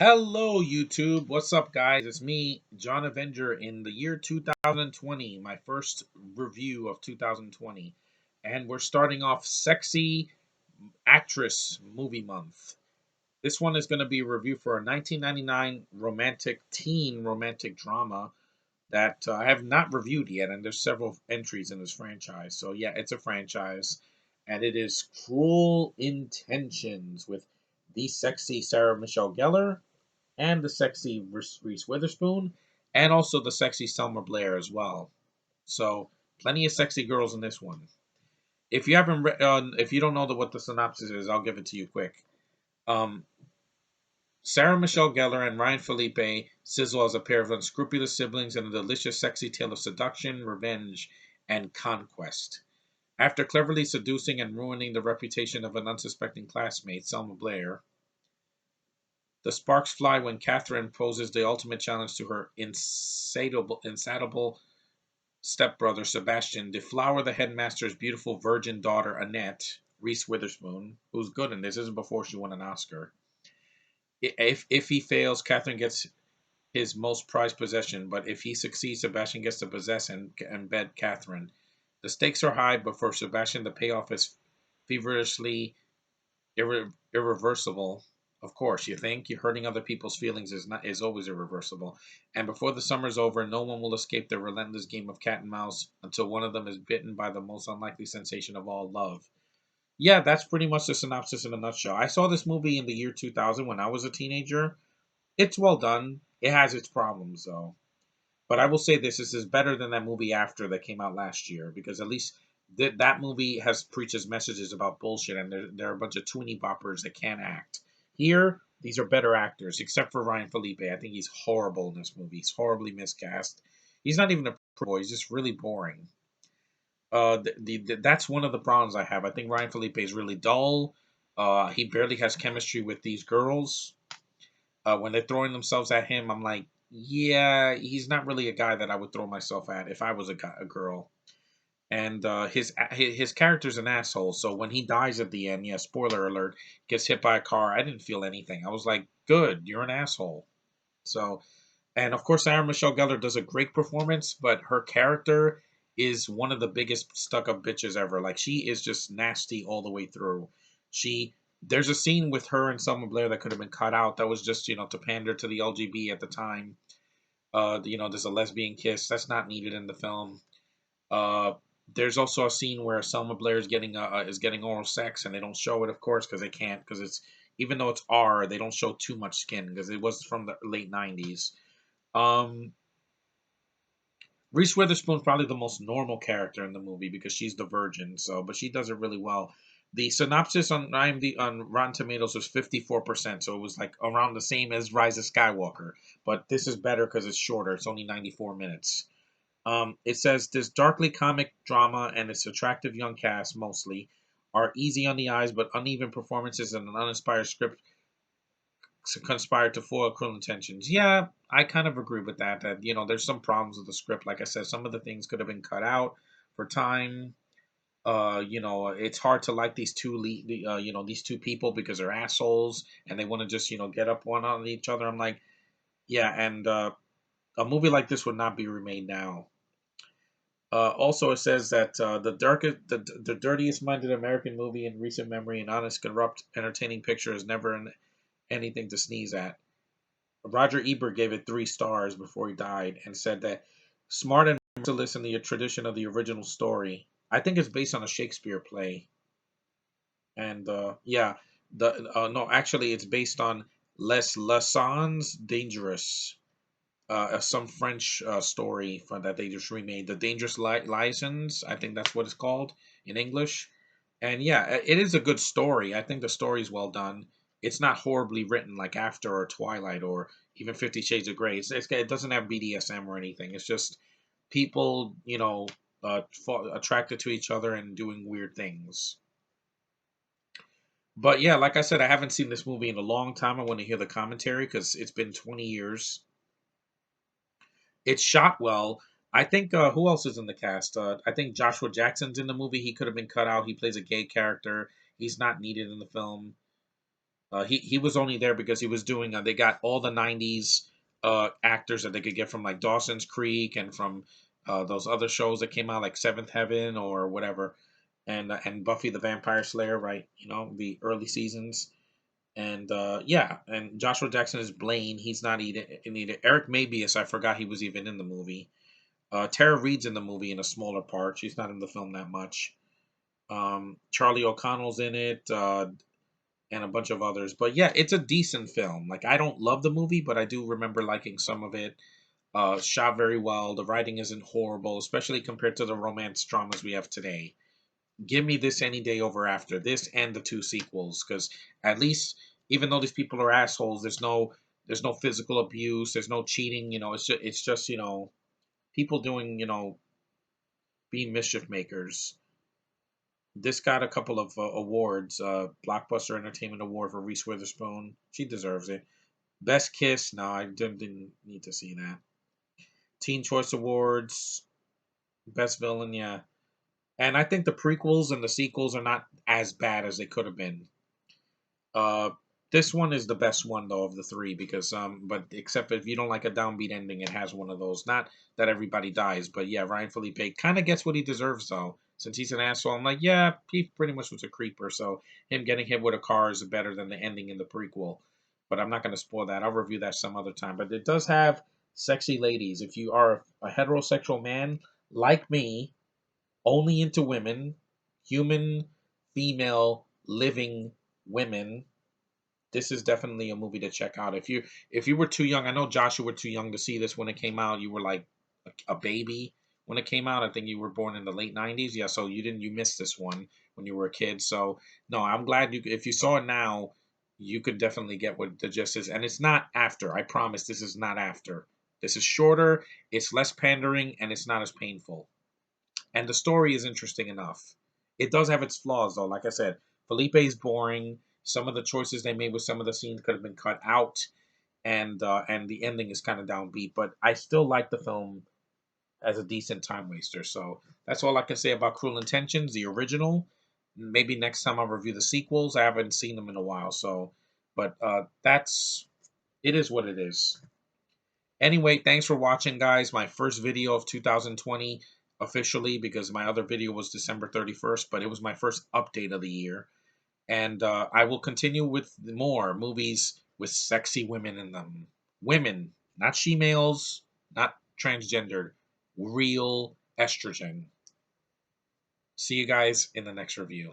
Hello, YouTube. What's up, guys? It's me, John Avenger, in the year 2020, my first review of 2020. And we're starting off Sexy Actress Movie Month. This one is going to be a review for a 1999 teen romantic drama that I have not reviewed yet, and there's several entries in this franchise. So, yeah, it's a franchise, and it is Cruel Intentions with the sexy Sarah Michelle Gellar and the sexy Reese Witherspoon, and also the sexy Selma Blair as well. So plenty of sexy girls in this one. If you haven't, if you don't know what the synopsis is, I'll give it to you quick. Um, Sarah Michelle Gellar and Ryan Felipe sizzle as a pair of unscrupulous siblings in a delicious, sexy tale of seduction, revenge, and conquest. After cleverly seducing and ruining the reputation of an unsuspecting classmate, Selma Blair, the sparks fly when Catherine poses the ultimate challenge to her insatiable stepbrother Sebastian, deflower the headmaster's beautiful virgin daughter Annette, Reese Witherspoon, who's good in this. This is before she won an Oscar. If he fails, Catherine gets his most prized possession, but if he succeeds, Sebastian gets to possess and embed Catherine. The stakes are high, but for Sebastian, the payoff is feverishly irreversible. Of course, you think you're hurting other people's feelings is always irreversible. And before the summer's over, no one will escape the relentless game of cat and mouse until one of them is bitten by the most unlikely sensation of all, love. Yeah, that's pretty much the synopsis in a nutshell. I saw this movie in the year 2000 when I was a teenager. It's well done. It has its problems though. But I will say this is better than that movie After that came out last year, because at least that movie has preaches messages about bullshit, and there are a bunch of tweeny boppers that can't act. Here, these are better actors, except for Ryan Felipe. I think he's horrible in this movie. He's horribly miscast. He's not even a boy. He's just really boring. That's one of the problems I have. I think Ryan Felipe is really dull. He barely has chemistry with these girls. When they're throwing themselves at him, I'm like, yeah, he's not really a guy that I would throw myself at if I was a girl. And his character's an asshole. So when he dies at the end, yeah, spoiler alert, gets hit by a car, I didn't feel anything. I was like, good, you're an asshole. So, and of course, Sarah Michelle Gellar does a great performance, but her character is one of the biggest stuck up bitches ever. Like, she is just nasty all the way through. She There's a scene with her and Selma Blair that could have been cut out. That was just to pander to the LGB at the time. There's a lesbian kiss that's not needed in the film. Uh, there's also a scene where Selma Blair is getting oral sex, and they don't show it, of course, because they can't, because it's even though it's R, they don't show too much skin because it was from the late '90s. Um, Reese Witherspoon's probably the most normal character in the movie because she's the virgin. So, but she does it really well. The synopsis on IMDb on Rotten Tomatoes was 54%, so it was like around the same as Rise of Skywalker. But this is better because it's shorter. It's only 94 minutes. It says this darkly comic drama and its attractive young cast mostly are easy on the eyes, but uneven performances and an uninspired script conspired to foil cruel intentions. Yeah, I kind of agree with that. That there's some problems with the script. Like I said, some of the things could have been cut out for time. It's hard to like these these two people because they're assholes and they want to just get up one on each other. I'm like, yeah, and a movie like this would not be remade now. Also, it says that the dirtiest minded American movie in recent memory, an honest, corrupt, entertaining picture is never anything to sneeze at. Roger Ebert gave it 3 stars before he died and said that smart and merciless in the tradition of the original story. I think it's based on a Shakespeare play, and yeah, the no, actually, it's based on Les Lassans Dangerous, some French story that they just remade. The Dangerous License, I think that's what it's called in English. And yeah, it is a good story. I think the story is well done. It's not horribly written like After or Twilight or even 50 Shades of Grey. It doesn't have BDSM or anything. It's just people, attracted to each other and doing weird things. But yeah, like I said, I haven't seen this movie in a long time. I want to hear the commentary because it's been 20 years. It's shot well. I think who else is in the cast? I think Joshua Jackson's in the movie. He could have been cut out. He plays a gay character. He's not needed in the film. He was only there because he was doing. They got all the '90s actors that they could get from like Dawson's Creek and from those other shows that came out like Seventh Heaven or whatever, and Buffy the Vampire Slayer, right? You know, the early seasons. And yeah, and Joshua Jackson is Blaine. He's not in either. Eric Mabius, I forgot he was even in the movie. Tara Reid's in the movie in a smaller part. She's not in the film that much. Charlie O'Connell's in it, and a bunch of others. But yeah, it's a decent film. Like I don't love the movie, but I do remember liking some of it. Shot very well. The writing isn't horrible, especially compared to the romance dramas we have today. Give me this any day over after this and the two sequels, because at least even though these people are assholes, there's no physical abuse, there's no cheating. It's just people doing being mischief makers. This got a couple of awards. Blockbuster Entertainment Award for Reese Witherspoon. She deserves it. Best Kiss. No, I didn't need to see that. Teen Choice Awards. Best Villain. Yeah. And I think the prequels and the sequels are not as bad as they could have been. Uh, this one is the best one though of the three because but except if you don't like a downbeat ending, it has one of those. Not that everybody dies, but yeah, Ryan Felipe kind of gets what he deserves though. Since he's an asshole, I'm like, yeah, he pretty much was a creeper. So him getting hit with a car is better than the ending in the prequel. But I'm not going to spoil that. I'll review that some other time. But it does have sexy ladies. If you are a heterosexual man like me, only into women, human, female, living women, this is definitely a movie to check out. If you were too young, I know Josh, you were too young to see this when it came out. You were like a baby when it came out. I think you were born in the late '90s. Yeah, so you missed this one when you were a kid. So no, I'm glad if you saw it now, you could definitely get what the gist is. And it's not after. I promise, this is not after. This is shorter. It's less pandering, and it's not as painful. And the story is interesting enough. It does have its flaws, though. Like I said, Felipe is boring. Some of the choices they made with some of the scenes could have been cut out, and the ending is kind of downbeat. But I still like the film as a decent time waster. So that's all I can say about Cruel Intentions, the original. Maybe next time I'll review the sequels. I haven't seen them in a while, so but that's it is what it is. Anyway, thanks for watching, guys. My first video of 2020 officially, because my other video was December 31st, but it was my first update of the year. And I will continue with more movies with sexy women in them. Women, not she-males, not transgendered, real estrogen. See you guys in the next review.